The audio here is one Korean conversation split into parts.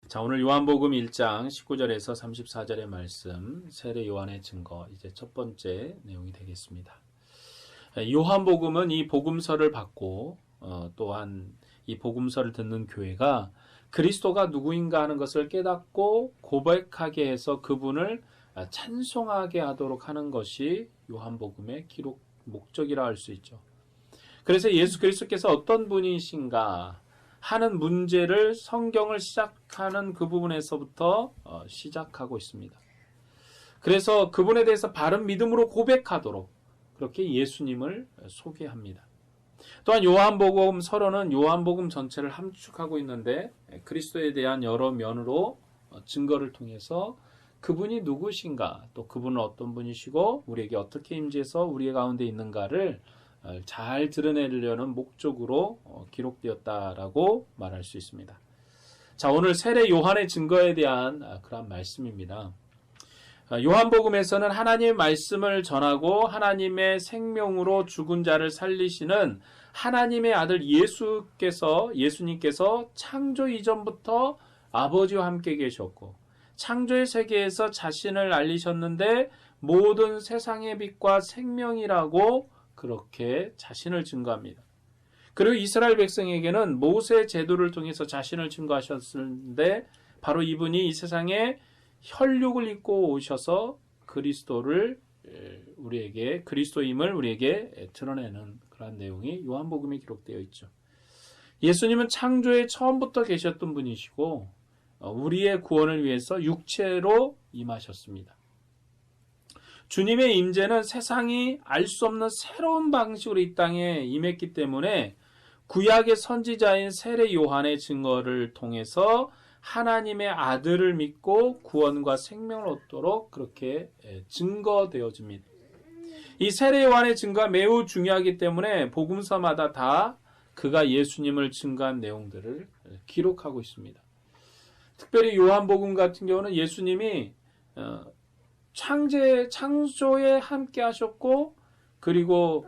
자, 오늘 요한복음 1장 19절에서 34절의 말씀, 세례 요한의 증거, 이제 첫 번째 내용이 되겠습니다. 요한복음은 이 복음서를 받고 또한 이 복음서를 듣는 교회가 그리스도가 누구인가 하는 것을 깨닫고 고백하게 해서 그분을 찬송하게 하도록 하는 것이 요한복음의 기록 목적이라 할 수 있죠. 그래서 예수 그리스도께서 어떤 분이신가 하는 문제를 성경을 시작하는 그 부분에서부터 시작하고 있습니다. 그래서 그분에 대해서 바른 믿음으로 고백하도록 그렇게 예수님을 소개합니다. 또한 요한복음 서론은 요한복음 전체를 함축하고 있는데 그리스도에 대한 여러 면으로 증거를 통해서 그분이 누구신가, 또 그분은 어떤 분이시고 우리에게 어떻게 임재해서 우리 가운데 있는가를 잘 드러내려는 목적으로 기록되었다라고 말할 수 있습니다. 자, 오늘 세례 요한의 증거에 대한 그런 말씀입니다. 요한복음에서는 하나님의 말씀을 전하고 하나님의 생명으로 죽은 자를 살리시는 하나님의 아들 예수님께서 창조 이전부터 아버지와 함께 계셨고 창조의 세계에서 자신을 알리셨는데 모든 세상의 빛과 생명이라고 그렇게 자신을 증거합니다. 그리고 이스라엘 백성에게는 모세 제도를 통해서 자신을 증거하셨는데 바로 이분이 이 세상에 혈육을 입고 오셔서 그리스도임을 우리에게 드러내는 그런 내용이 요한복음에 기록되어 있죠. 예수님은 창조의 처음부터 계셨던 분이시고 우리의 구원을 위해서 육체로 임하셨습니다. 주님의 임재는 세상이 알 수 없는 새로운 방식으로 이 땅에 임했기 때문에 구약의 선지자인 세례 요한의 증거를 통해서 하나님의 아들을 믿고 구원과 생명을 얻도록 그렇게 증거되어집니다. 이 세례 요한의 증거가 매우 중요하기 때문에 복음서마다 다 그가 예수님을 증거한 내용들을 기록하고 있습니다. 특별히 요한복음 같은 경우는 예수님이 창조에 함께 하셨고 그리고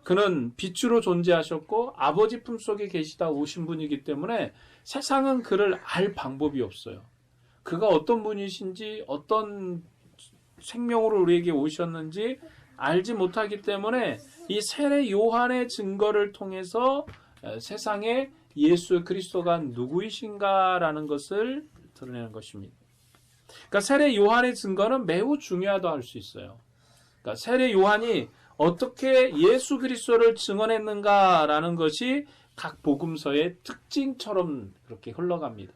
그는 빛으로 존재하셨고 아버지 품속에 계시다 오신 분이기 때문에 세상은 그를 알 방법이 없어요. 그가 어떤 분이신지 어떤 생명으로 우리에게 오셨는지 알지 못하기 때문에 이 세례 요한의 증거를 통해서 세상에 예수 그리스도가 누구이신가라는 것을 드러내는 것입니다. 그러니까 세례 요한의 증거는 매우 중요하다고 할 수 있어요. 그러니까 세례 요한이 어떻게 예수 그리스도를 증언했는가라는 것이 각 복음서의 특징처럼 그렇게 흘러갑니다.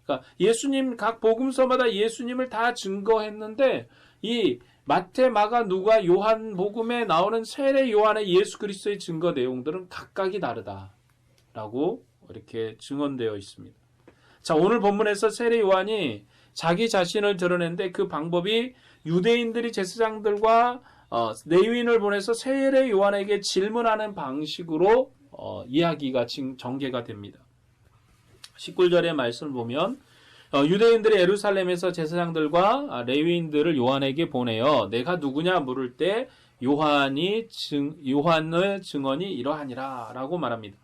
그러니까 각 복음서마다 예수님을 다 증거했는데 이 마태, 마가, 누가, 요한 복음에 나오는 세례 요한의 예수 그리스도의 증거 내용들은 각각이 다르다라고 이렇게 증언되어 있습니다. 자, 오늘 본문에서 세례 요한이 자기 자신을 드러낸데 그 방법이 유대인들이 제사장들과 레위인을 보내서 세례 요한에게 질문하는 방식으로 이야기가 전개가 됩니다. 19절의 말씀을 보면 유대인들이 예루살렘에서 제사장들과 레위인들을 요한에게 보내어 내가 누구냐 물을 때 요한의 증언이 이러하니라 라고 말합니다.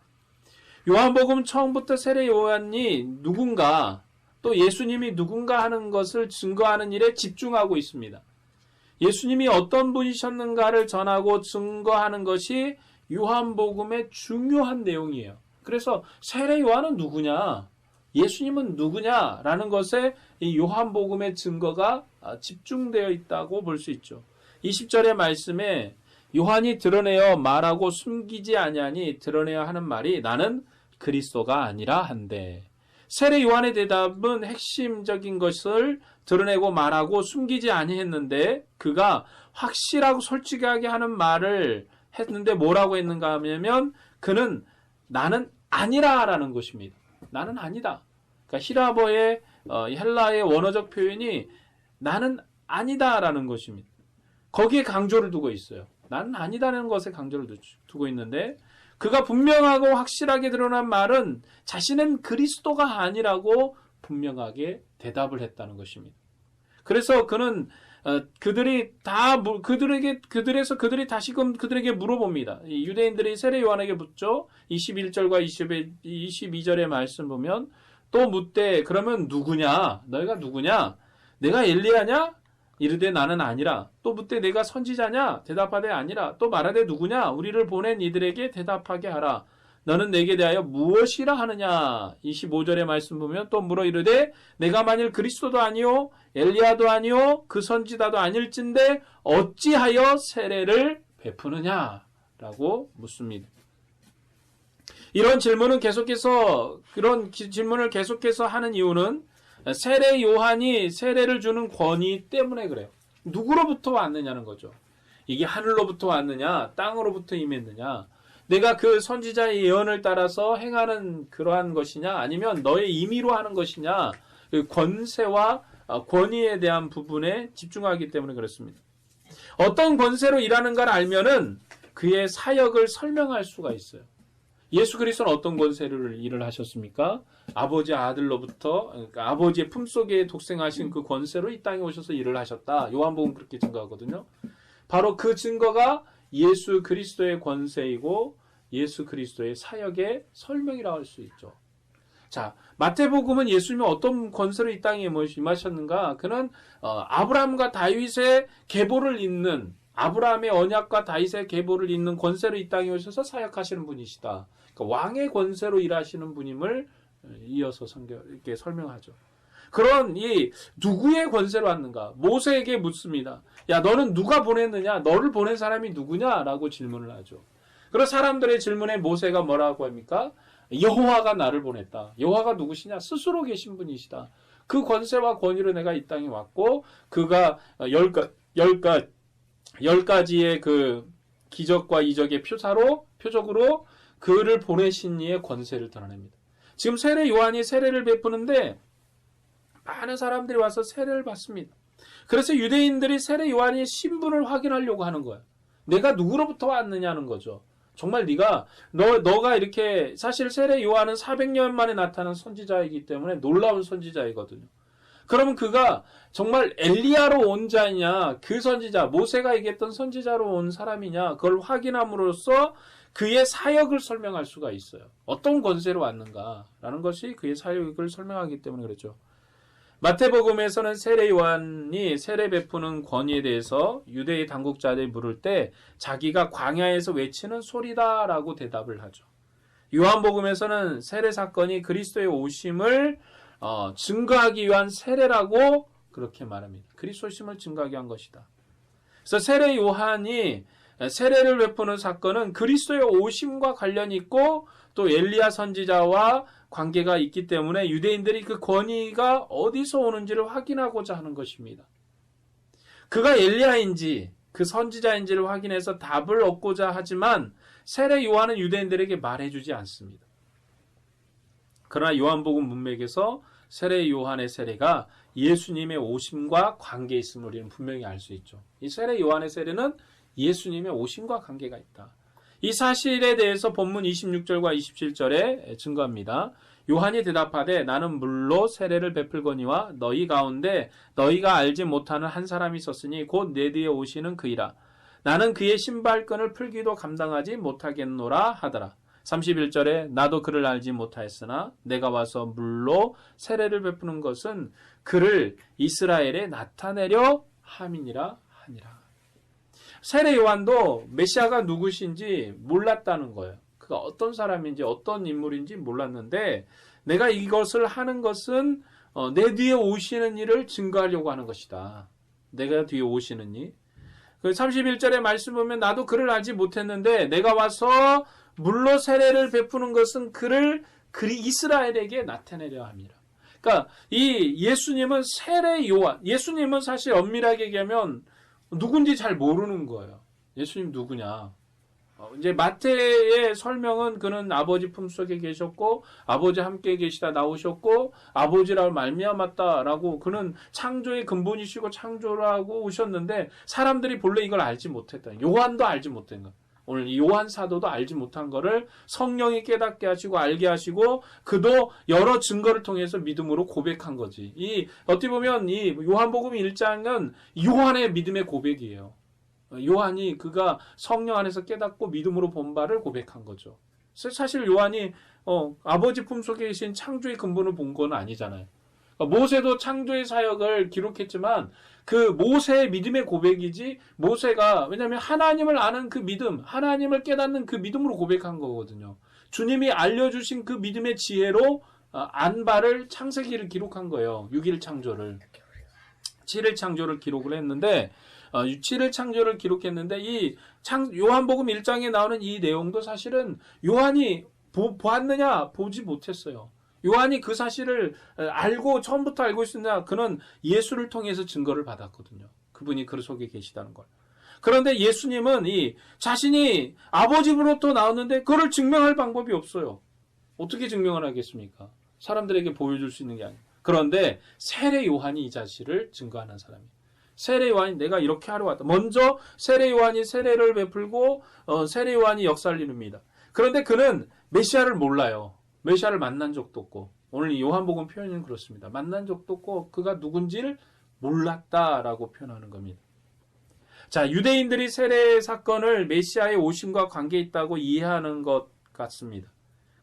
요한복음 처음부터 세례 요한이 누군가 또 예수님이 누군가 하는 것을 증거하는 일에 집중하고 있습니다. 예수님이 어떤 분이셨는가를 전하고 증거하는 것이 요한복음의 중요한 내용이에요. 그래서 세례 요한은 누구냐? 예수님은 누구냐라는 것에 이 요한복음의 증거가 집중되어 있다고 볼 수 있죠. 20절의 말씀에 요한이 드러내어 말하고 숨기지 아니하니 드러내야 하는 말이 나는 그리스도가 아니라 한데 세례 요한의 대답은 핵심적인 것을 드러내고 말하고 숨기지 아니했는데 그가 확실하고 솔직하게 하는 말을 했는데 뭐라고 했는가 하면 그는 나는 아니라라는 것입니다. 나는 아니다. 그러니까 히라버의 헬라의 원어적 표현이 나는 아니다라는 것입니다. 거기에 강조를 두고 있어요. 나는 아니다라는 것에 강조를 두고 있는데 그가 분명하고 확실하게 드러난 말은 자신은 그리스도가 아니라고 분명하게 대답을 했다는 것입니다. 그래서 그는 그들이 다시금 그들에게 물어봅니다. 유대인들이 세례 요한에게 묻죠. 21절과 22절의 말씀 보면 또 묻되 그러면 누구냐? 너희가 누구냐? 내가 엘리야냐? 이르되 나는 아니라. 또 묻되 내가 선지자냐? 대답하되 아니라. 또 말하되 누구냐? 우리를 보낸 이들에게 대답하게 하라. 너는 내게 대하여 무엇이라 하느냐? 25절의 말씀 보면 또 물어 이르되 내가 만일 그리스도도 아니요 엘리야도 아니요 그 선지자도 아닐진데 어찌하여 세례를 베푸느냐? 라고 묻습니다. 이런 질문을 계속해서 하는 이유는 세례 요한이 세례를 주는 권위 때문에 그래요. 누구로부터 왔느냐는 거죠. 이게 하늘로부터 왔느냐, 땅으로부터 임했느냐, 내가 그 선지자의 예언을 따라서 행하는 그러한 것이냐, 아니면 너의 임의로 하는 것이냐, 그 권세와 권위에 대한 부분에 집중하기 때문에 그렇습니다. 어떤 권세로 일하는가를 알면은 그의 사역을 설명할 수가 있어요. 예수 그리스도는 어떤 권세를 일을 하셨습니까? 아버지 아들로부터, 그러니까 아버지의 품속에 독생하신 그 권세로 이 땅에 오셔서 일을 하셨다. 요한복음 그렇게 증거하거든요. 바로 그 증거가 예수 그리스도의 권세이고 예수 그리스도의 사역의 설명이라고 할 수 있죠. 자, 마태복음은 예수님이 어떤 권세로 이 땅에 임하셨는가? 그는 아브라함과 다윗의 계보를 잇는, 아브라함의 언약과 다윗의 계보를 잇는 권세로 이 땅에 오셔서 사역하시는 분이시다. 그러니까 왕의 권세로 일하시는 분임을 이어서 이렇게 설명하죠. 그런 이 누구의 권세로 왔는가? 모세에게 묻습니다. 야, 너는 누가 보냈느냐? 너를 보낸 사람이 누구냐? 라고 질문을 하죠. 그런 사람들의 질문에 모세가 뭐라고 합니까? 여호와가 나를 보냈다. 여호와가 누구시냐? 스스로 계신 분이시다. 그 권세와 권위로 내가 이 땅에 왔고 그가 열 가지의 그 기적과 이적의 표적으로 그를 보내신 이의 권세를 드러냅니다. 지금 세례 요한이 세례를 베푸는데 많은 사람들이 와서 세례를 받습니다. 그래서 유대인들이 세례 요한의 신분을 확인하려고 하는 거예요. 내가 누구로부터 왔느냐는 거죠. 정말 너가 이렇게, 사실 세례 요한은 400년 만에 나타난 선지자이기 때문에 놀라운 선지자이거든요. 그러면 그가 정말 엘리야로 온 자이냐, 그 선지자, 모세가 얘기했던 선지자로 온 사람이냐, 그걸 확인함으로써 그의 사역을 설명할 수가 있어요. 어떤 권세로 왔는가라는 것이 그의 사역을 설명하기 때문에 그렇죠. 마태복음에서는 세례 요한이 세례 베푸는 권위에 대해서 유대의 당국자들이 물을 때 자기가 광야에서 외치는 소리다라고 대답을 하죠. 요한복음에서는 세례 사건이 그리스도의 오심을 증거하기 위한 세례라고 그렇게 말합니다. 그리스도의 오심을 증거하기 위한 것이다. 그래서 세례 요한이 세례를 베푸는 사건은 그리스도의 오심과 관련이 있고 또 엘리야 선지자와 관계가 있기 때문에 유대인들이 그 권위가 어디서 오는지를 확인하고자 하는 것입니다. 그가 엘리야인지 그 선지자인지를 확인해서 답을 얻고자 하지만 세례 요한은 유대인들에게 말해주지 않습니다. 그러나 요한복음 문맥에서 세례 요한의 세례가 예수님의 오심과 관계 있음을 우리는 분명히 알 수 있죠. 이 세례 요한의 세례는 예수님의 오심과 관계가 있다. 이 사실에 대해서 본문 26절과 27절에 증거합니다. 요한이 대답하되 나는 물로 세례를 베풀거니와 너희 가운데 너희가 알지 못하는 한 사람이 있었으니 곧 내 뒤에 오시는 그이라. 나는 그의 신발끈을 풀기도 감당하지 못하겠노라 하더라. 31절에 나도 그를 알지 못하였으나 내가 와서 물로 세례를 베푸는 것은 그를 이스라엘에 나타내려 함이니라 하니라. 세례 요한도 메시아가 누구신지 몰랐다는 거예요. 그가 어떤 사람인지 어떤 인물인지 몰랐는데 내가 이것을 하는 것은 내 뒤에 오시는 이를 증거하려고 하는 것이다. 내가 뒤에 오시는 이. 31절의 말씀 보면 나도 그를 알지 못했는데 내가 와서 물로 세례를 베푸는 것은 그를 이스라엘에게 나타내려 함이라. 그러니까 이 예수님은 세례 요한, 예수님은 사실 엄밀하게 얘기하면 누군지 잘 모르는 거예요. 예수님 누구냐. 이제 마태의 설명은 그는 아버지 품속에 계셨고 아버지 함께 계시다 나오셨고 아버지라고 말미암았다라고 그는 창조의 근본이시고 창조를 하고 오셨는데 사람들이 본래 이걸 알지 못했다. 요한도 알지 못한 거. 오늘 이 요한 사도도 알지 못한 거를 성령이 깨닫게 하시고 알게 하시고 그도 여러 증거를 통해서 믿음으로 고백한 거지. 어떻게 보면 이 요한복음 1장은 요한의 믿음의 고백이에요. 요한이 그가 성령 안에서 깨닫고 믿음으로 본 바를 고백한 거죠. 사실 요한이 아버지 품속에 계신 창조의 근본을 본 건 아니잖아요. 그러니까 모세도 창조의 사역을 기록했지만 그 모세의 믿음의 고백이지, 모세가 왜냐하면 하나님을 아는 그 믿음, 하나님을 깨닫는 그 믿음으로 고백한 거거든요. 주님이 알려주신 그 믿음의 지혜로 안바를 창세기를 기록한 거예요. 6일 창조를. 7일 창조를 기록을 했는데 7일 창조를 기록했는데 이 요한복음 1장에 나오는 이 내용도 사실은 요한이 보았느냐? 보지 못했어요. 요한이 그 사실을 처음부터 알고 있었느냐? 그는 예수를 통해서 증거를 받았거든요. 그분이 그 속에 계시다는 걸. 그런데 예수님은 자신이 아버지로부터 나왔는데 그걸 증명할 방법이 없어요. 어떻게 증명을 하겠습니까? 사람들에게 보여줄 수 있는 게 아니에요. 그런데 세례 요한이 이 사실을 증거하는 사람이에요. 세례 요한이 내가 이렇게 하러 왔다. 먼저 세례 요한이 세례를 베풀고 세례 요한이 역사를 이룹니다. 그런데 그는 메시아를 몰라요. 메시아를 만난 적도 없고, 오늘 이 요한복음 표현은 그렇습니다. 만난 적도 없고 그가 누군지를 몰랐다라고 표현하는 겁니다. 자, 유대인들이 세례 사건을 메시아의 오심과 관계 있다고 이해하는 것 같습니다.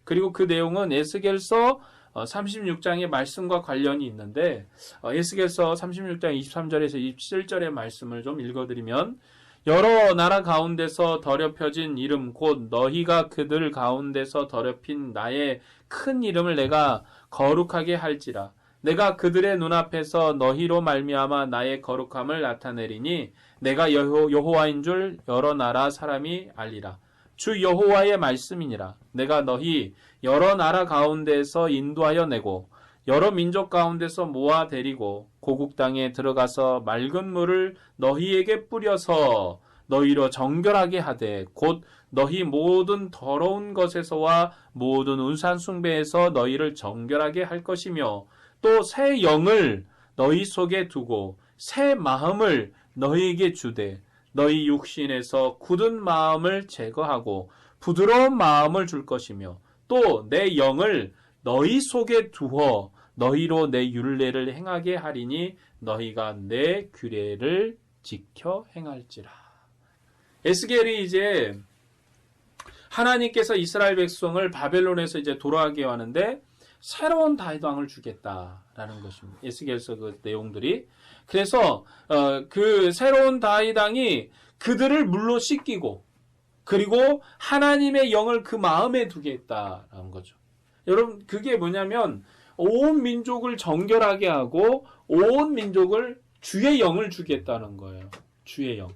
그리고 그 내용은 에스겔서 36장의 말씀과 관련이 있는데, 에스겔서 36장 23절에서 27절의 말씀을 좀 읽어드리면, 여러 나라 가운데서 더럽혀진 이름 곧 너희가 그들 가운데서 더럽힌 나의 큰 이름을 내가 거룩하게 할지라. 내가 그들의 눈앞에서 너희로 말미암아 나의 거룩함을 나타내리니 내가 여호와인 줄 여러 나라 사람이 알리라. 주 여호와의 말씀이니라. 내가 너희 여러 나라 가운데서 인도하여 내고 여러 민족 가운데서 모아 데리고 고국 땅에 들어가서 맑은 물을 너희에게 뿌려서 너희로 정결하게 하되 곧 너희 모든 더러운 것에서와 모든 우상 숭배에서 너희를 정결하게 할 것이며 또 새 영을 너희 속에 두고 새 마음을 너희에게 주되 너희 육신에서 굳은 마음을 제거하고 부드러운 마음을 줄 것이며 또 내 영을 너희 속에 두어 너희로 내 율례를 행하게 하리니 너희가 내 규례를 지켜 행할지라. 에스겔이 이제 하나님께서 이스라엘 백성을 바벨론에서 이제 돌아가게 하는데 새로운 다윗왕을 주겠다라는 것입니다. 에스겔서 그 내용들이. 그래서 그 새로운 다윗왕이 그들을 물로 씻기고 그리고 하나님의 영을 그 마음에 두겠다라는 거죠. 여러분, 그게 뭐냐면 온 민족을 정결하게 하고 온 민족을 주의 영을 주겠다는 거예요. 주의 영.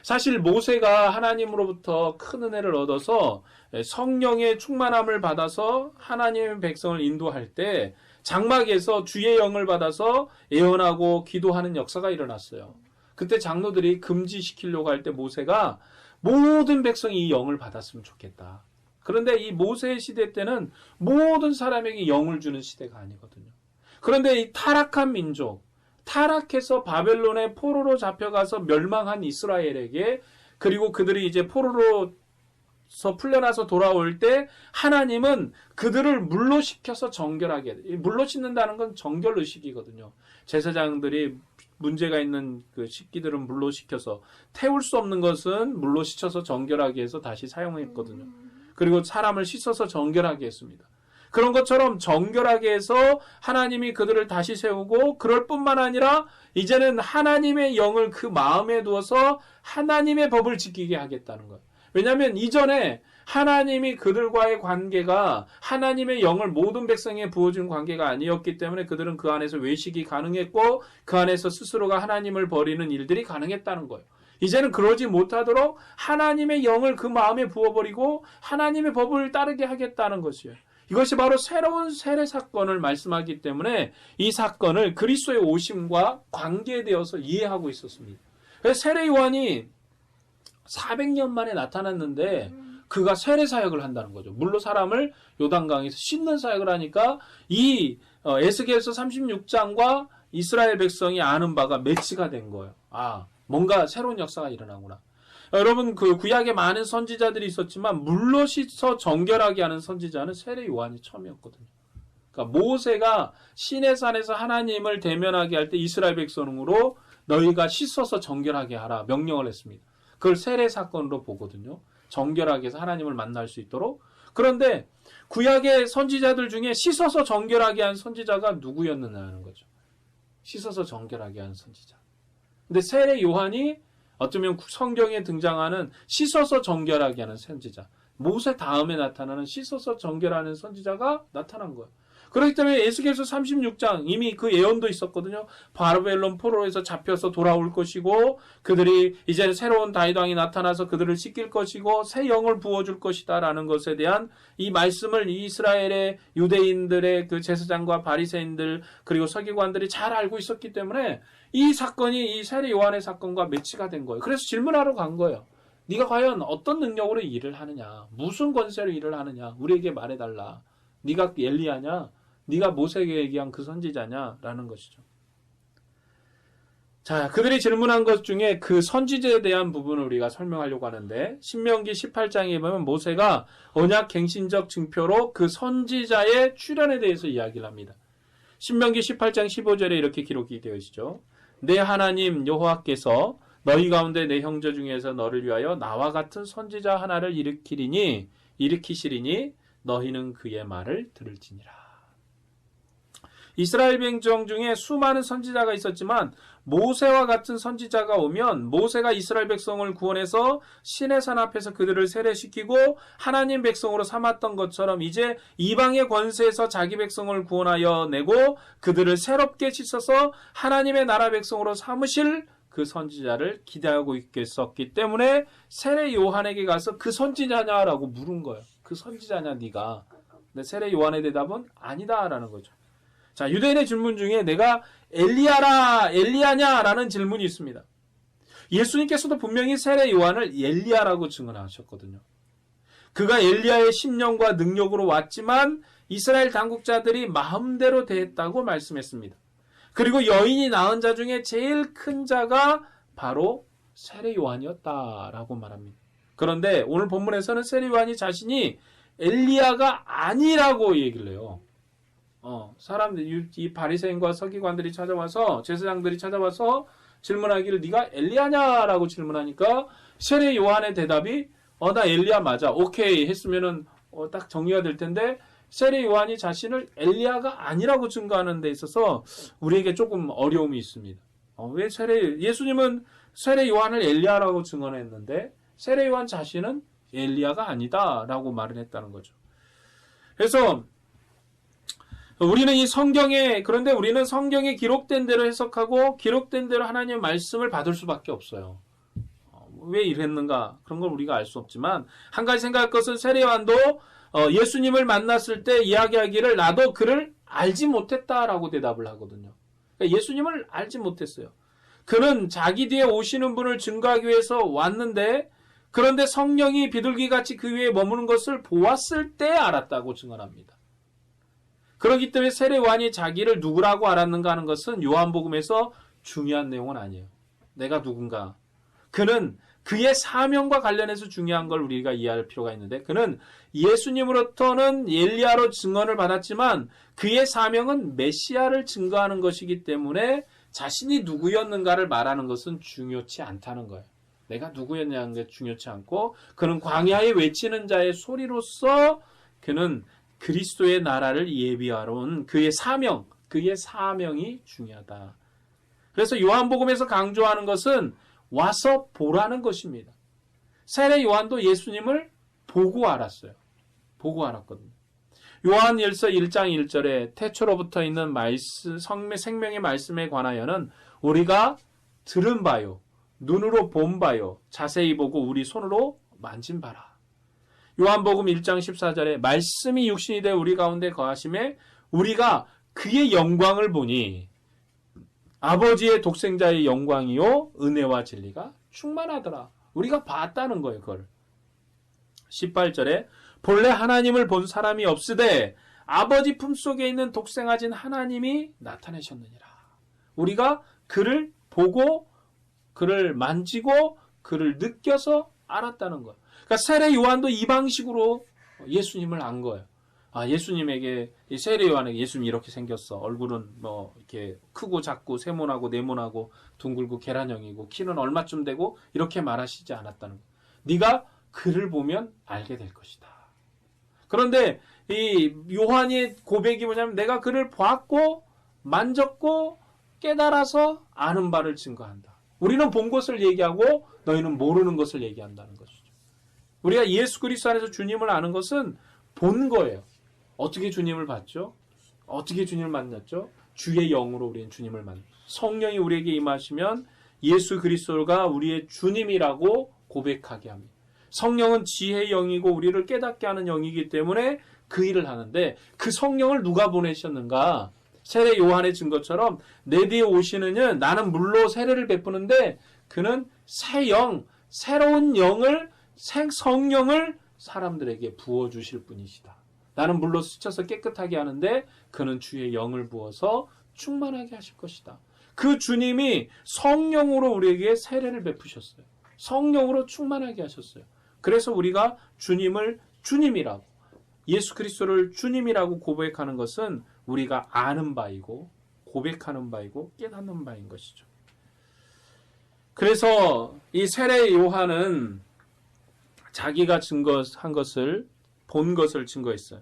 사실 모세가 하나님으로부터 큰 은혜를 얻어서 성령의 충만함을 받아서 하나님의 백성을 인도할 때 장막에서 주의 영을 받아서 예언하고 기도하는 역사가 일어났어요. 그때 장로들이 금지시키려고 할 때 모세가 모든 백성이 이 영을 받았으면 좋겠다. 그런데 이 모세의 시대 때는 모든 사람에게 영을 주는 시대가 아니거든요. 그런데 이 타락한 민족, 타락해서 바벨론의 포로로 잡혀가서 멸망한 이스라엘에게, 그리고 그들이 이제 포로로서 풀려나서 돌아올 때 하나님은 그들을 물로 씻겨서 정결하게 해요. 물로 씻는다는 건 정결 의식이거든요. 제사장들이 문제가 있는 그 식기들은 물로 씻겨서, 태울 수 없는 것은 물로 씻어서 정결하게 해서 다시 사용했거든요. 그리고 사람을 씻어서 정결하게 했습니다. 그런 것처럼 정결하게 해서 하나님이 그들을 다시 세우고, 그럴 뿐만 아니라 이제는 하나님의 영을 그 마음에 두어서 하나님의 법을 지키게 하겠다는 거예요. 왜냐하면 이전에 하나님이 그들과의 관계가 하나님의 영을 모든 백성에 부어준 관계가 아니었기 때문에 그들은 그 안에서 외식이 가능했고 그 안에서 스스로가 하나님을 버리는 일들이 가능했다는 거예요. 이제는 그러지 못하도록 하나님의 영을 그 마음에 부어버리고 하나님의 법을 따르게 하겠다는 것이에요. 이것이 바로 새로운 세례 사건을 말씀하기 때문에 이 사건을 그리스도의 오심과 관계되어서 이해하고 있었습니다. 그래서 세례 요한이 400년 만에 나타났는데 그가 세례 사역을 한다는 거죠. 물로 사람을 요단강에서 씻는 사역을 하니까 이 에스겔서 36장과 이스라엘 백성이 아는 바가 매치가 된 거예요. 아, 뭔가 새로운 역사가 일어나구나. 여러분, 그 구약에 많은 선지자들이 있었지만 물로 씻어 정결하게 하는 선지자는 세례 요한이 처음이었거든요. 그러니까 모세가 시내산에서 하나님을 대면하게 할 때 이스라엘 백성으로 너희가 씻어서 정결하게 하라 명령을 했습니다. 그걸 세례 사건으로 보거든요. 정결하게 해서 하나님을 만날 수 있도록. 그런데 구약의 선지자들 중에 씻어서 정결하게 한 선지자가 누구였느냐 하는 거죠. 씻어서 정결하게 한 선지자. 근데 세례 요한이 어쩌면 성경에 등장하는 씻어서 정결하게 하는 선지자. 모세 다음에 나타나는 씻어서 정결하는 선지자가 나타난 거예요. 그렇기 때문에 에스겔서 36장 이미 그 예언도 있었거든요. 바벨론 포로에서 잡혀서 돌아올 것이고 그들이 이제 새로운 다윗 왕이 나타나서 그들을 씻길 것이고 새 영을 부어줄 것이다 라는 것에 대한 이 말씀을 이스라엘의 유대인들의 그 제사장과 바리새인들 그리고 서기관들이 잘 알고 있었기 때문에 이 사건이 이 세례 요한의 사건과 매치가 된 거예요. 그래서 질문하러 간 거예요. 네가 과연 어떤 능력으로 일을 하느냐? 무슨 권세로 일을 하느냐? 우리에게 말해달라. 네가 엘리야냐? 네가 모세에게 얘기한 그 선지자냐? 라는 것이죠. 자, 그들이 질문한 것 중에 그 선지자에 대한 부분을 우리가 설명하려고 하는데 신명기 18장에 보면 모세가 언약 갱신적 증표로 그 선지자의 출현에 대해서 이야기를 합니다. 신명기 18장 15절에 이렇게 기록이 되어 있죠. 내 하나님 여호와께서 너희 가운데 내 형제 중에서 너를 위하여 나와 같은 선지자 하나를 일으키시리니 너희는 그의 말을 들을지니라. 이스라엘 백성 중에 수많은 선지자가 있었지만 모세와 같은 선지자가 오면 모세가 이스라엘 백성을 구원해서 시내산 앞에서 그들을 세례시키고 하나님 백성으로 삼았던 것처럼 이제 이방의 권세에서 자기 백성을 구원하여 내고 그들을 새롭게 씻어서 하나님의 나라 백성으로 삼으실 그 선지자를 기대하고 있겠었기 때문에 세례 요한에게 가서 그 선지자냐라고 물은 거예요. 그 선지자냐 네가. 근데 세례 요한의 대답은 아니다라는 거죠. 자, 유대인의 질문 중에 내가 엘리야냐라는 질문이 있습니다. 예수님께서도 분명히 세례 요한을 엘리야라고 증언하셨거든요. 그가 엘리야의 심령과 능력으로 왔지만 이스라엘 당국자들이 마음대로 대했다고 말씀했습니다. 그리고 여인이 낳은 자 중에 제일 큰 자가 바로 세례 요한이었다라고 말합니다. 그런데 오늘 본문에서는 세례 요한이 자신이 엘리야가 아니라고 얘기를 해요. 사람들, 이 바리새인과 서기관들이 찾아와서 제사장들이 찾아와서 질문하기를 네가 엘리야냐라고 질문하니까 세례 요한의 대답이 나 엘리야 맞아. 오케이 했으면은 딱 정리가 될 텐데 세례 요한이 자신을 엘리야가 아니라고 증거하는 데 있어서 우리에게 조금 어려움이 있습니다. 왜 예수님은 세례 요한을 엘리야라고 증언했는데 세례 요한 자신은 엘리야가 아니다라고 말을 했다는 거죠. 그래서 그런데 우리는 성경에 기록된 대로 해석하고 기록된 대로 하나님의 말씀을 받을 수밖에 없어요. 왜 이랬는가? 그런 걸 우리가 알 수 없지만 한 가지 생각할 것은 세례 요한도 예수님을 만났을 때 이야기하기를 나도 그를 알지 못했다라고 대답을 하거든요. 그러니까 예수님을 알지 못했어요. 그는 자기 뒤에 오시는 분을 증거하기 위해서 왔는데 그런데 성령이 비둘기같이 그 위에 머무는 것을 보았을 때 알았다고 증언합니다. 그렇기 때문에 세례 요한이 자기를 누구라고 알았는가 하는 것은 요한복음에서 중요한 내용은 아니에요. 내가 누군가. 그는 그의 사명과 관련해서 중요한 걸 우리가 이해할 필요가 있는데 그는 예수님으로부터는 엘리야로 증언을 받았지만 그의 사명은 메시아를 증거하는 것이기 때문에 자신이 누구였는가를 말하는 것은 중요치 않다는 거예요. 내가 누구였냐는 게 중요치 않고 그는 광야에 외치는 자의 소리로서 그는 그리스도의 나라를 예비하러 온 그의 사명이 중요하다. 그래서 요한복음에서 강조하는 것은 와서 보라는 것입니다. 세례 요한도 예수님을 보고 알았어요. 보고 알았거든요. 요한일서 1장 1절에 태초로부터 있는 생명의 말씀에 관하여는 우리가 들은 바요, 눈으로 본 바요, 자세히 보고 우리 손으로 만진 바라. 요한복음 1장 14절에 말씀이 육신이 되어 우리 가운데 거하심에 우리가 그의 영광을 보니 아버지의 독생자의 영광이요 은혜와 진리가 충만하더라. 우리가 봤다는 거예요. 그걸 18절에 본래 하나님을 본 사람이 없으되 아버지 품속에 있는 독생하신 하나님이 나타내셨느니라. 우리가 그를 보고 그를 만지고 그를 느껴서 알았다는 거예요. 그러니까 세례 요한도 이 방식으로 예수님을 안 거예요. 예수님에게 세례 요한에게 예수님 이렇게 생겼어. 얼굴은 뭐 이렇게 크고 작고 세모나고 네모나고 둥글고 계란형이고 키는 얼마쯤 되고 이렇게 말하시지 않았다는 거예요. 네가 그를 보면 알게 될 것이다. 그런데 이 요한의 고백이 뭐냐면 내가 그를 보았고 만졌고 깨달아서 아는 바를 증거한다. 우리는 본 것을 얘기하고 너희는 모르는 것을 얘기한다는 것이죠. 우리가 예수 그리스도 안에서 주님을 아는 것은 본 거예요. 어떻게 주님을 봤죠? 어떻게 주님을 만났죠? 주의 영으로 우리는 주님을 만났죠. 성령이 우리에게 임하시면 예수 그리스도가 우리의 주님이라고 고백하게 합니다. 성령은 지혜의 영이고 우리를 깨닫게 하는 영이기 때문에 그 일을 하는데 그 성령을 누가 보내셨는가? 세례 요한의 증거처럼 내 뒤에 오시는 이는 나는 물로 세례를 베푸는데 그는 새 영, 새로운 영을 성령을 사람들에게 부어주실 분이시다. 나는 물로 스쳐서 깨끗하게 하는데 그는 주의 영을 부어서 충만하게 하실 것이다. 그 주님이 성령으로 우리에게 세례를 베푸셨어요. 성령으로 충만하게 하셨어요. 그래서 우리가 주님을 주님이라고, 예수 그리스도를 주님이라고 고백하는 것은 우리가 아는 바이고 고백하는 바이고 깨닫는 바인 것이죠. 그래서 이 세례 요한은 자기가 증거한 것을 본 것을 증거했어요.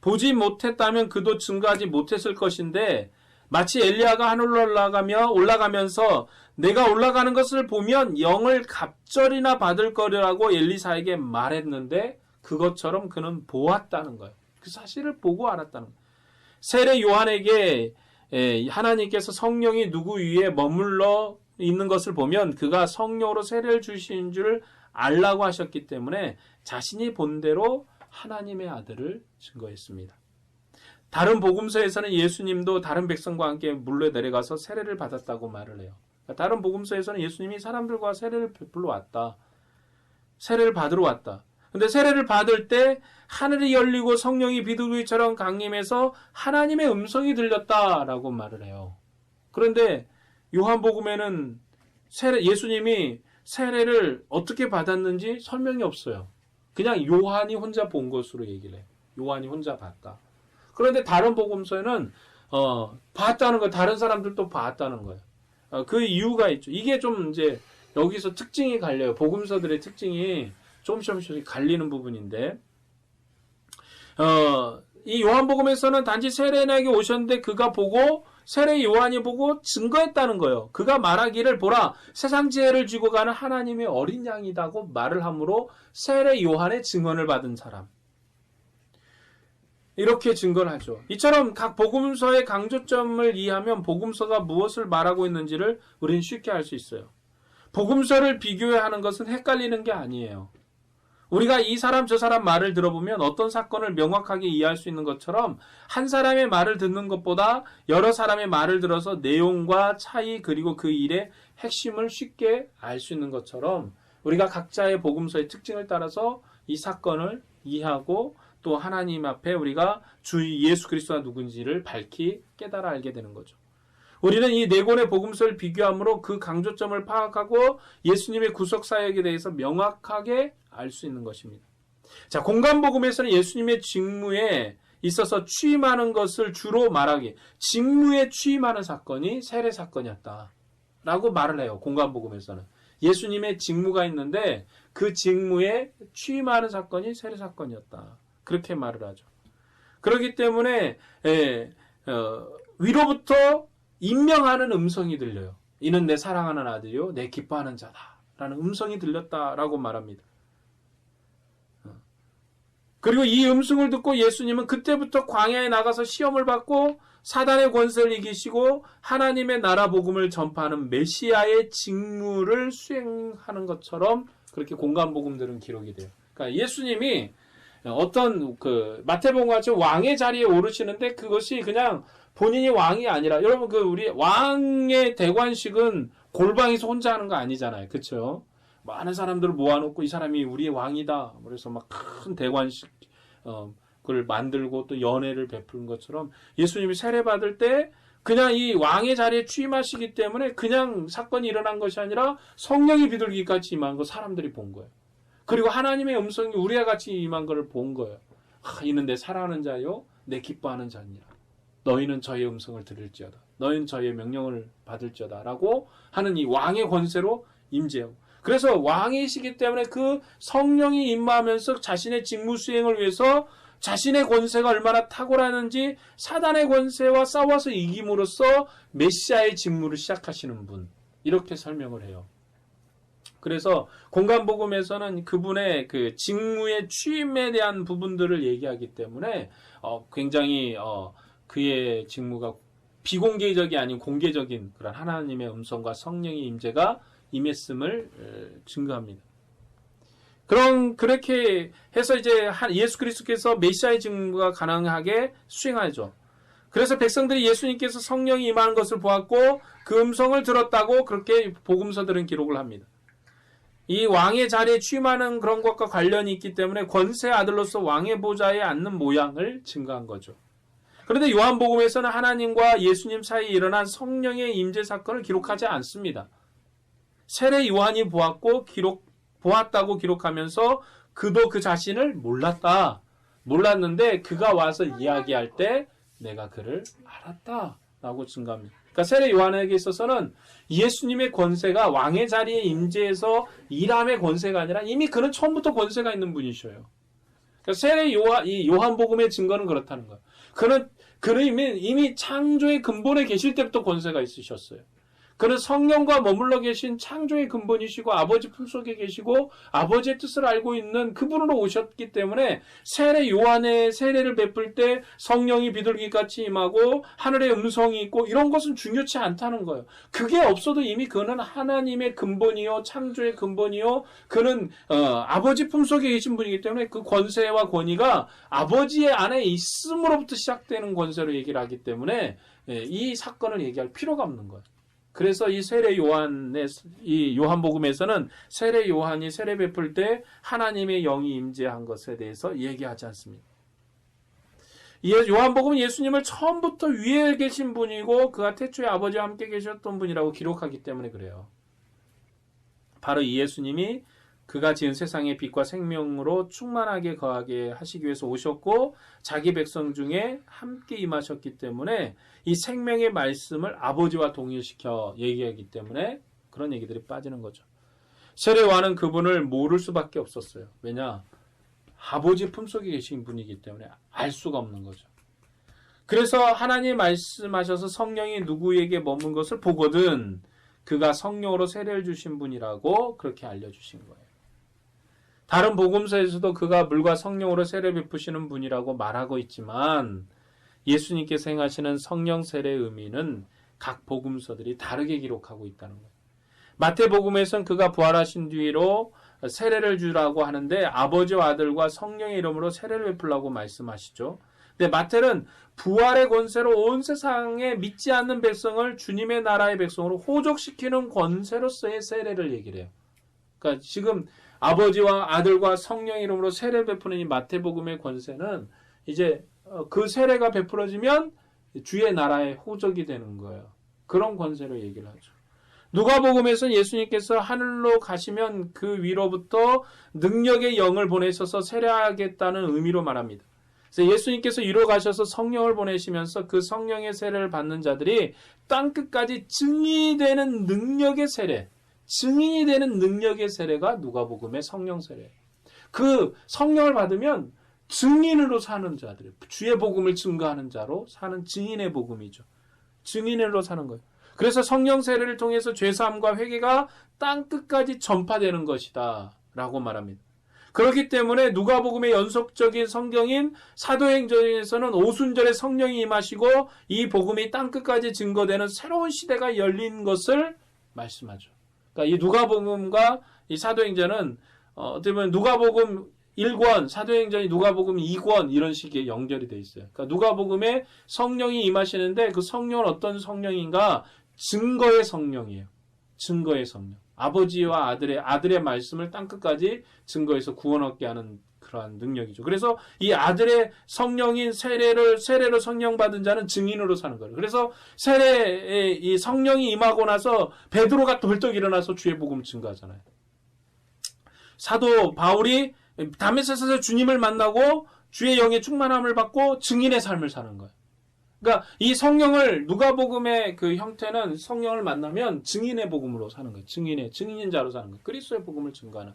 보지 못했다면 그도 증거하지 못했을 것인데 마치 엘리야가 하늘로 올라가면서 내가 올라가는 것을 보면 영을 갑절이나 받을 거라고 엘리사에게 말했는데 그것처럼 그는 보았다는 거예요. 그 사실을 보고 알았다는 거예요. 세례 요한에게 하나님께서 성령이 누구 위에 머물러 있는 것을 보면 그가 성령으로 세례를 주신 줄 알라고 하셨기 때문에 자신이 본 대로 하나님의 아들을 증거했습니다. 다른 복음서에서는 예수님도 다른 백성과 함께 물로 내려가서 세례를 받았다고 말을 해요. 다른 복음서에서는 예수님이 사람들과 세례를 베풀러 왔다. 세례를 받으러 왔다. 근데 세례를 받을 때 하늘이 열리고 성령이 비둘기처럼 강림해서 하나님의 음성이 들렸다라고 말을 해요. 그런데 요한복음에는 예수님이 세례를 어떻게 받았는지 설명이 없어요. 그냥 요한이 혼자 본 것으로 얘기를 해요. 요한이 혼자 봤다. 그런데 다른 복음서에는 봤다는 거, 다른 사람들도 봤다는 거예요. 그 이유가 있죠. 이게 좀 이제 여기서 특징이 갈려요. 복음서들의 특징이 조금씩 갈리는 부분인데, 이 요한복음에서는 단지 세례인에게 오셨는데 그가 보고 세례 요한이 보고 증거했다는 거예요. 그가 말하기를 보라 세상 지혜를 쥐고 가는 하나님의 어린 양이다고 말을 함으로 세례 요한의 증언을 받은 사람. 이렇게 증거를 하죠. 이처럼 각 복음서의 강조점을 이해하면 복음서가 무엇을 말하고 있는지를 우리는 쉽게 알 수 있어요. 복음서를 비교하는 것은 헷갈리는 게 아니에요. 우리가 이 사람 저 사람 말을 들어보면 어떤 사건을 명확하게 이해할 수 있는 것처럼 한 사람의 말을 듣는 것보다 여러 사람의 말을 들어서 내용과 차이 그리고 그 일의 핵심을 쉽게 알 수 있는 것처럼 우리가 각자의 복음서의 특징을 따라서 이 사건을 이해하고 또 하나님 앞에 우리가 주 예수 그리스도가 누군지를 밝히 깨달아 알게 되는 거죠. 우리는 이 네 권의 복음서를 비교함으로 그 강조점을 파악하고 예수님의 구속 사역에 대해서 명확하게 알 수 있는 것입니다. 자, 공간복음에서는 예수님의 직무에 있어서 취임하는 것을 주로 말하기, 직무에 취임하는 사건이 세례 사건이었다라고 말을 해요. 공간복음에서는 예수님의 직무가 있는데 그 직무에 취임하는 사건이 세례 사건이었다. 그렇게 말을 하죠. 그렇기 때문에 위로부터 임명하는 음성이 들려요. 이는 내 사랑하는 아들이요 내 기뻐하는 자다 라는 음성이 들렸다라고 말합니다. 그리고 이 음성을 듣고 예수님은 그때부터 광야에 나가서 시험을 받고 사단의 권세를 이기시고 하나님의 나라 복음을 전파하는 메시아의 직무를 수행하는 것처럼 그렇게 공간복음들은 기록이 돼요. 그러니까 예수님이 어떤 마태복음과 같이 왕의 자리에 오르시는데 그것이 그냥 본인이 왕이 아니라, 여러분 우리 왕의 대관식은 골방에서 혼자 하는 거 아니잖아요. 그렇죠? 많은 사람들을 모아놓고 이 사람이 우리의 왕이다. 그래서 막 큰 대관식 그걸 만들고 또 연회를 베푸는 것처럼 예수님이 세례 받을 때 그냥 이 왕의 자리에 취임하시기 때문에 그냥 사건이 일어난 것이 아니라 성령이 비둘기같이 임한 거 사람들이 본 거예요. 그리고 하나님의 음성이 우리와 같이 임한 것을 본 거예요. 이는 내 사랑하는 자요 내 기뻐하는 자니라. 너희는 저의 음성을 들을지어다. 너희는 저의 명령을 받을지어다. 라고 하는 이 왕의 권세로 임재하고, 그래서 왕이시기 때문에 그 성령이 임하면서 자신의 직무 수행을 위해서 자신의 권세가 얼마나 탁월하는지 사단의 권세와 싸워서 이김으로써 메시아의 직무를 시작하시는 분, 이렇게 설명을 해요. 그래서 공간복음에서는 그분의 그 직무의 취임에 대한 부분들을 얘기하기 때문에 굉장히 그의 직무가 비공개적이 아닌 공개적인 그런 하나님의 음성과 성령의 임재가 임했음을 증거합니다. 그렇게 해서 이제 예수 그리스도께서 메시아의 직무가 가능하게 수행하죠. 그래서 백성들이 예수님께서 성령이 임하는 것을 보았고 그 음성을 들었다고 그렇게 복음서들은 기록을 합니다. 이 왕의 자리에 취임하는 그런 것과 관련이 있기 때문에 권세의 아들로서 왕의 보좌에 앉는 모양을 증거한 거죠. 그런데 요한복음에서는 하나님과 예수님 사이에 일어난 성령의 임재 사건을 기록하지 않습니다. 세례 요한이 보았다고 기록하면서 그도 그 자신을 몰랐는데 그가 와서 이야기할 때 내가 그를 알았다 라고 증거합니다. 그러니까 세례 요한에게 있어서는 예수님의 권세가 왕의 자리에 임재해서 일함의 권세가 아니라 이미 그는 처음부터 권세가 있는 분이셔요. 그러니까 세례 요한복음의 증거는 그렇다는 거예요. 그는 이미 창조의 근본에 계실 때부터 권세가 있으셨어요. 그는 성령과 머물러 계신 창조의 근본이시고 아버지 품속에 계시고 아버지의 뜻을 알고 있는 그분으로 오셨기 때문에 세례 요한의 세례를 베풀 때 성령이 비둘기같이 임하고 하늘의 음성이 있고 이런 것은 중요치 않다는 거예요. 그게 없어도 이미 그는 하나님의 근본이요 창조의 근본이요 그는 아버지 품속에 계신 분이기 때문에 그 권세와 권위가 아버지의 안에 있음으로부터 시작되는 권세로 얘기를 하기 때문에 이 사건을 얘기할 필요가 없는 거예요. 그래서 이 요한복음에서는 세례 요한이 세례 베풀 때 하나님의 영이 임재한 것에 대해서 얘기하지 않습니다. 요한복음은 예수님을 처음부터 위에 계신 분이고 그가 태초에 아버지와 함께 계셨던 분이라고 기록하기 때문에 그래요. 바로 이 예수님이 그가 지은 세상의 빛과 생명으로 충만하게 거하게 하시기 위해서 오셨고 자기 백성 중에 함께 임하셨기 때문에 이 생명의 말씀을 아버지와 동일시켜 얘기하기 때문에 그런 얘기들이 빠지는 거죠. 세례 요한은 그분을 모를 수밖에 없었어요. 왜냐? 아버지 품속에 계신 분이기 때문에 알 수가 없는 거죠. 그래서 하나님 말씀하셔서 성령이 누구에게 머문 것을 보거든 그가 성령으로 세례를 주신 분이라고 그렇게 알려주신 거예요. 다른 복음서에서도 그가 물과 성령으로 세례 베푸시는 분이라고 말하고 있지만 예수님께서 행하시는 성령 세례의 의미는 각 복음서들이 다르게 기록하고 있다는 거예요. 마태복음에서는 그가 부활하신 뒤로 세례를 주라고 하는데 아버지와 아들과 성령의 이름으로 세례를 베풀라고 말씀하시죠. 근데 마태는 부활의 권세로 온 세상에 믿지 않는 백성을 주님의 나라의 백성으로 호족시키는 권세로서의 세례를 얘기를 해요. 그러니까 지금 아버지와 아들과 성령의 이름으로 세례 베푸는 이 마태복음의 권세는 이제 그 세례가 베풀어지면 주의 나라의 호적이 되는 거예요. 그런 권세로 얘기를 하죠. 누가복음에서는 예수님께서 하늘로 가시면 그 위로부터 능력의 영을 보내셔서 세례하겠다는 의미로 말합니다. 그래서 예수님께서 위로 가셔서 성령을 보내시면서 그 성령의 세례를 받는 자들이 땅끝까지 증인이 되는 능력의 세례가 누가복음의 성령 세례예요. 그 성령을 받으면 증인으로 사는 자들, 주의 복음을 증거하는 자로 사는 증인의 복음이죠. 증인으로 사는 거예요. 그래서 성령 세례를 통해서 죄사함과 회개가 땅끝까지 전파되는 것이다 라고 말합니다. 그렇기 때문에 누가복음의 연속적인 성경인 사도행전에서는 오순절에 성령이 임하시고 이 복음이 땅끝까지 증거되는 새로운 시대가 열린 것을 말씀하죠. 그러니까 이 누가복음과 이 사도행전은 어떻게 보면 누가복음 1권, 사도행전이 누가복음 2권 이런 식의 연결이 돼 있어요. 그러니까 누가복음에 성령이 임하시는데 그 성령은 어떤 성령인가? 증거의 성령이에요. 증거의 성령. 아버지와 아들의 말씀을 땅끝까지 증거해서 구원 얻게 하는 그러한 능력이죠. 그래서 이 아들의 성령인 세례로 성령 받은 자는 증인으로 사는 거예요. 그래서 세례에 이 성령이 임하고 나서 베드로가 벌떡 일어나서 주의 복음 증거하잖아요. 사도 바울이 다메섹에서 주님을 만나고 주의 영의 충만함을 받고 증인의 삶을 사는 거예요. 그러니까 이 성령을 누가복음의 그 형태는 성령을 만나면 증인의 복음으로 사는 거예요. 증인인 자로 사는 거예요. 그리스도의 복음을 증거하는.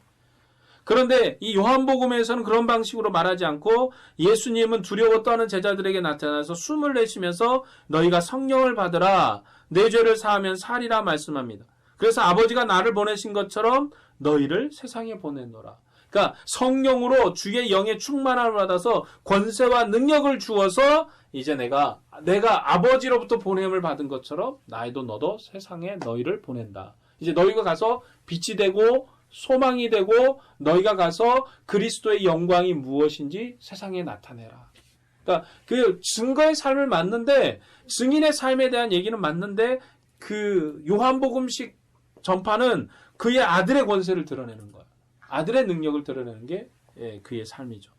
그런데 이 요한복음에서는 그런 방식으로 말하지 않고 예수님은 두려워 떠는 제자들에게 나타나서 숨을 내쉬면서 너희가 성령을 받으라 내 죄를 사하면 살이라 말씀합니다. 그래서 아버지가 나를 보내신 것처럼 너희를 세상에 보내노라. 그러니까 성령으로 주의 영의 충만함을 받아서 권세와 능력을 주어서 이제 내가 아버지로부터 보냄을 받은 것처럼 나이도 너도 세상에 너희를 보낸다. 이제 너희가 가서 빛이 되고 소망이 되고 너희가 가서 그리스도의 영광이 무엇인지 세상에 나타내라. 그러니까 그 증거의 삶을 맞는데 증인의 삶에 대한 얘기는 맞는데 그 요한복음식 전파는 그의 아들의 권세를 드러내는 거예요. 아들의 능력을 드러내는 게 그의 삶이죠.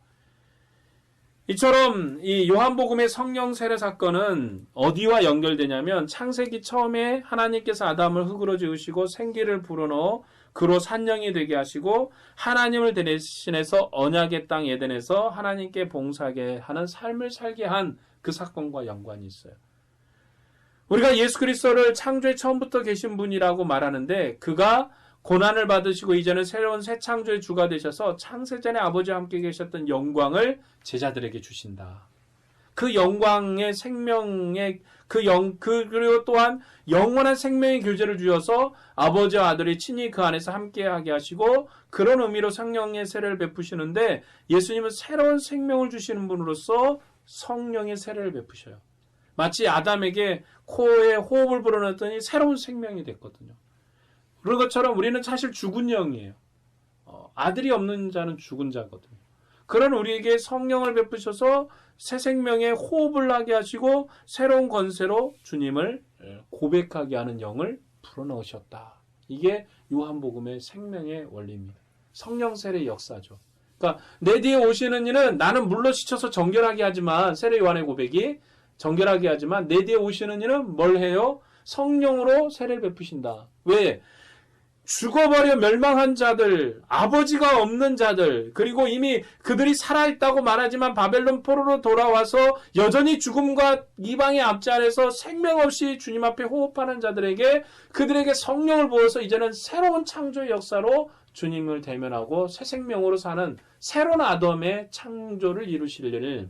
이처럼 이 요한복음의 성령 세례 사건은 어디와 연결되냐면 창세기 처음에 하나님께서 아담을 흙으로 지으시고 생기를 불어넣어 그로 산령이 되게 하시고 하나님을 대신해서 언약의 땅 에덴에서 하나님께 봉사하게 하는 삶을 살게 한 그 사건과 연관이 있어요. 우리가 예수 그리스도를 창조의 처음부터 계신 분이라고 말하는데 그가 고난을 받으시고 이제는 새로운 새 창조의 주가 되셔서 창세전에 아버지와 함께 계셨던 영광을 제자들에게 주신다. 그 영광의 생명의 그리고 또한 영원한 생명의 교제를 주셔서 아버지와 아들이 친히 그 안에서 함께하게 하시고 그런 의미로 성령의 세례를 베푸시는데 예수님은 새로운 생명을 주시는 분으로서 성령의 세례를 베푸셔요. 마치 아담에게 코에 호흡을 불어넣었더니 새로운 생명이 됐거든요. 그런 것처럼 우리는 사실 죽은 영이에요. 아들이 없는 자는 죽은 자거든요. 그런 우리에게 성령을 베푸셔서 새 생명에 호흡을 하게 하시고 새로운 권세로 주님을 고백하게 하는 영을 불어넣으셨다. 이게 요한복음의 생명의 원리입니다. 성령 세례의 역사죠. 그러니까 내 뒤에 오시는 이는 나는 물로 씻혀서 정결하게 하지만 세례 요한의 고백이 정결하게 하지만 내 뒤에 오시는 이는 뭘 해요? 성령으로 세례를 베푸신다. 왜? 죽어버려 멸망한 자들, 아버지가 없는 자들, 그리고 이미 그들이 살아있다고 말하지만 바벨론 포로로 돌아와서 여전히 죽음과 이방의 앞자리에서 생명 없이 주님 앞에 호흡하는 자들에게 그들에게 성령을 부어서 이제는 새로운 창조의 역사로 주님을 대면하고 새 생명으로 사는 새로운 아담의 창조를 이루실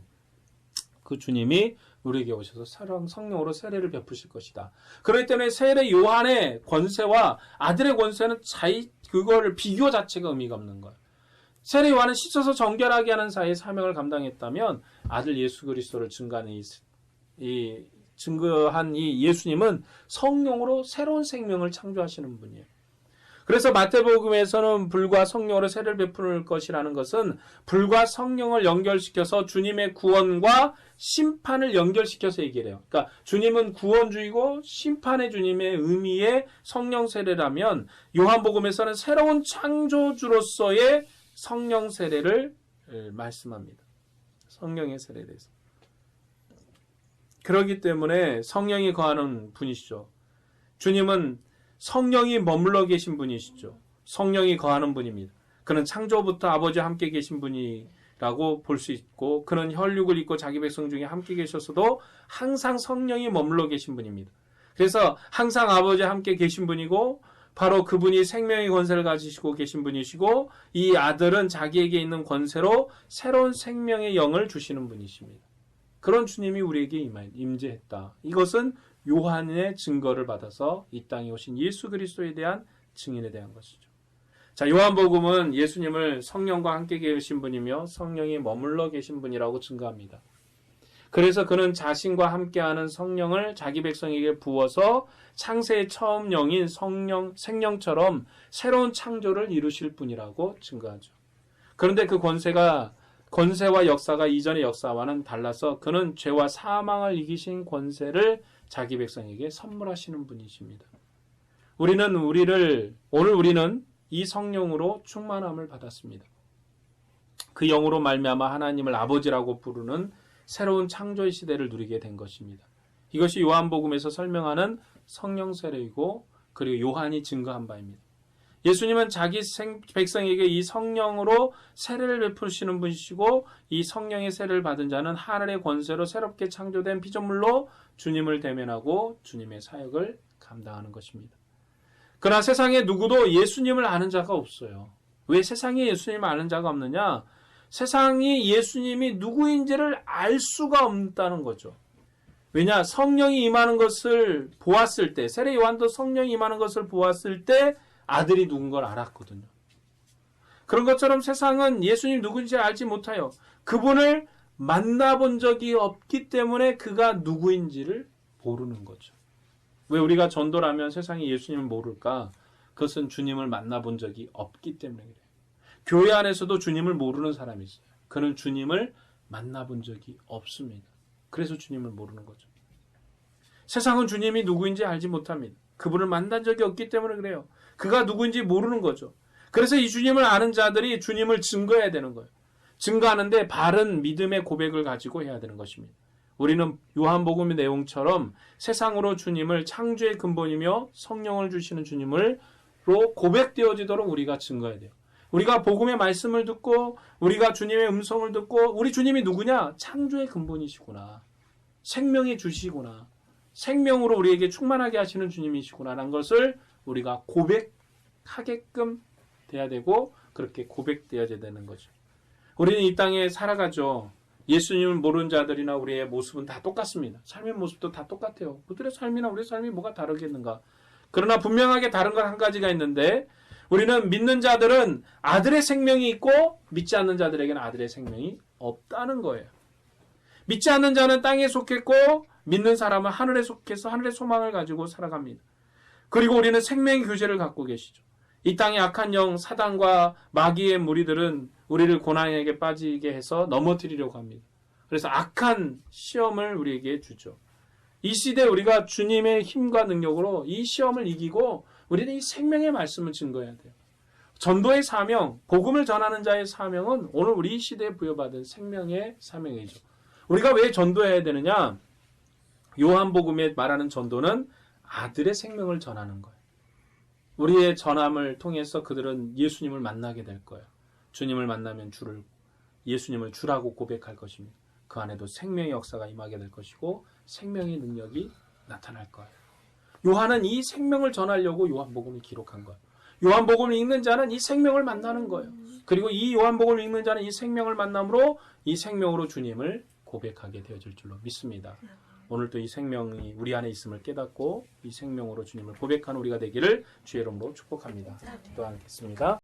그 주님이 우리에게 오셔서 새로운 성령으로 세례를 베푸실 것이다. 그렇기 때문에 세례 요한의 권세와 아들의 권세는 그거를 비교 자체가 의미가 없는 거예요. 세례 요한은 씻어서 정결하게 하는 사이의 사명을 감당했다면 아들 예수 그리스도를 증거한 이 예수님은 성령으로 새로운 생명을 창조하시는 분이에요. 그래서 마태복음에서는 불과 성령으로 세례를 베풀 것이라는 것은 불과 성령을 연결시켜서 주님의 구원과 심판을 연결시켜서 얘기를 해요. 그러니까 주님은 구원주이고 심판의 주님의 의미의 성령 세례라면 요한복음에서는 새로운 창조주로서의 성령 세례를 말씀합니다. 성령의 세례에 대해서. 그렇기 때문에 성령이 거하는 분이시죠. 주님은 성령이 머물러 계신 분이시죠. 성령이 거하는 분입니다. 그는 창조부터 아버지와 함께 계신 분이라고 볼 수 있고 그는 혈육을 입고 자기 백성 중에 함께 계셔서도 항상 성령이 머물러 계신 분입니다. 그래서 항상 아버지와 함께 계신 분이고 바로 그분이 생명의 권세를 가지시고 계신 분이시고 이 아들은 자기에게 있는 권세로 새로운 생명의 영을 주시는 분이십니다. 그런 주님이 우리에게 임재했다. 이것은 요한의 증거를 받아서 이 땅에 오신 예수 그리스도에 대한 증인에 대한 것이죠. 자, 요한복음은 예수님을 성령과 함께 계신 분이며 성령이 머물러 계신 분이라고 증거합니다. 그래서 그는 자신과 함께하는 성령을 자기 백성에게 부어서 창세의 처음 영인 생령처럼 새로운 창조를 이루실 분이라고 증거하죠. 그런데 그 권세와 역사가 이전의 역사와는 달라서 그는 죄와 사망을 이기신 권세를 자기 백성에게 선물하시는 분이십니다. 오늘 우리는 이 성령으로 충만함을 받았습니다. 그 영으로 말미암아 하나님을 아버지라고 부르는 새로운 창조의 시대를 누리게 된 것입니다. 이것이 요한복음에서 설명하는 성령 세례이고 그리고 요한이 증거한 바입니다. 예수님은 자기 백성에게 이 성령으로 세례를 베푸시는 분이시고 이 성령의 세례를 받은 자는 하늘의 권세로 새롭게 창조된 피조물로 주님을 대면하고 주님의 사역을 감당하는 것입니다. 그러나 세상에 누구도 예수님을 아는 자가 없어요. 왜 세상에 예수님을 아는 자가 없느냐? 세상이 예수님이 누구인지를 알 수가 없다는 거죠. 왜냐? 성령이 임하는 것을 보았을 때, 세례 요한도 성령이 임하는 것을 보았을 때 아들이 누군 걸 알았거든요. 그런 것처럼 세상은 예수님 누군지 알지 못하여 그분을 만나본 적이 없기 때문에 그가 누구인지를 모르는 거죠. 왜 우리가 전도를 하면 세상이 예수님을 모를까? 그것은 주님을 만나본 적이 없기 때문에 그래요. 교회 안에서도 주님을 모르는 사람이 있어요. 그는 주님을 만나본 적이 없습니다. 그래서 주님을 모르는 거죠. 세상은 주님이 누구인지 알지 못합니다. 그분을 만난 적이 없기 때문에 그래요. 그가 누구인지 모르는 거죠. 그래서 이 주님을 아는 자들이 주님을 증거해야 되는 거예요. 증거하는데 바른 믿음의 고백을 가지고 해야 되는 것입니다. 우리는 요한복음의 내용처럼 세상으로 주님을 창조의 근본이며 성령을 주시는 주님으로 고백되어지도록 우리가 증거해야 돼요. 우리가 복음의 말씀을 듣고 우리가 주님의 음성을 듣고 우리 주님이 누구냐? 창조의 근본이시구나. 생명이 주시구나. 생명으로 우리에게 충만하게 하시는 주님이시구나 라는 것을 우리가 고백하게끔 돼야 되고 그렇게 고백되어야 되는 거죠. 우리는 이 땅에 살아가죠. 예수님을 모르는 자들이나 우리의 모습은 다 똑같습니다. 삶의 모습도 다 똑같아요. 그들의 삶이나 우리의 삶이 뭐가 다르겠는가. 그러나 분명하게 다른 건 한 가지가 있는데 우리는 믿는 자들은 아들의 생명이 있고 믿지 않는 자들에게는 아들의 생명이 없다는 거예요. 믿지 않는 자는 땅에 속했고 믿는 사람은 하늘에 속해서 하늘의 소망을 가지고 살아갑니다. 그리고 우리는 생명의 교제를 갖고 계시죠. 이 땅의 악한 영 사단과 마귀의 무리들은 우리를 고난에게 빠지게 해서 넘어뜨리려고 합니다. 그래서 악한 시험을 우리에게 주죠. 이 시대에 우리가 주님의 힘과 능력으로 이 시험을 이기고 우리는 이 생명의 말씀을 증거해야 돼요. 전도의 사명, 복음을 전하는 자의 사명은 오늘 우리 이 시대에 부여받은 생명의 사명이죠. 우리가 왜 전도해야 되느냐? 요한복음에 말하는 전도는 아들의 생명을 전하는 거예요. 우리의 전함을 통해서 그들은 예수님을 만나게 될 거예요. 주님을 만나면 예수님을 주라고 고백할 것입니다. 그 안에도 생명의 역사가 임하게 될 것이고 생명의 능력이 나타날 거예요. 요한은 이 생명을 전하려고 요한복음을 기록한 거예요. 요한복음을 읽는 자는 이 생명을 만나는 거예요. 그리고 이 요한복음을 읽는 자는 이 생명을 만남으로 이 생명으로 주님을 고백하게 되어질 줄로 믿습니다. 오늘도 이 생명이 우리 안에 있음을 깨닫고 이 생명으로 주님을 고백하는 우리가 되기를 주의 이름으로 축복합니다. 기도하겠습니다.